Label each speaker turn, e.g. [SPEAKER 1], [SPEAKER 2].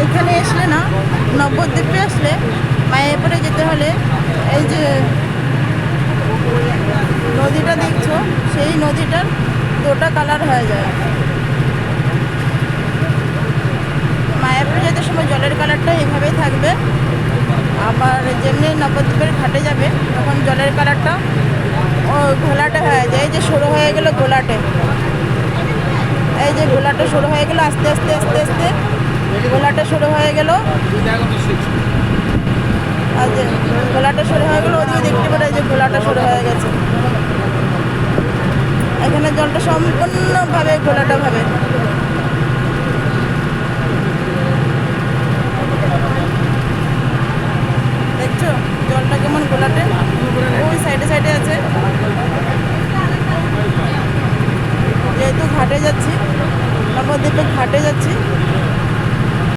[SPEAKER 1] এখানে আসলে না, নবদ্বীপে আসলে মায়াপুরে যেতে হলে এই যে নদীটা দেখছো, সেই নদীটার দুটো কালার হয়ে যায়। মায়াপুরে যেতে সময় জলের কালারটা এইভাবেই থাকবে, আবার যেমনি নবদ্বীপের ঘাটে যাবে তখন জলের কালারটা ও ঘোলাটে হয়ে যায়। এই যে শুরু হয়ে গেল ঘোলাটে, এই যে ঘোলাটা শুরু হয়ে গেল, আস্তে আস্তে আস্তে আস্তে ঘোলাটা শুরু হয়ে গেল। আর যে ঘোলাটা শুরু হয়ে গেল, ওদিকে দেখতে পারে যে ঘোলাটা শুরু হয়ে গেছে। এখানে জলটা সম্পূর্ণভাবে ঘোলাটা ভাবে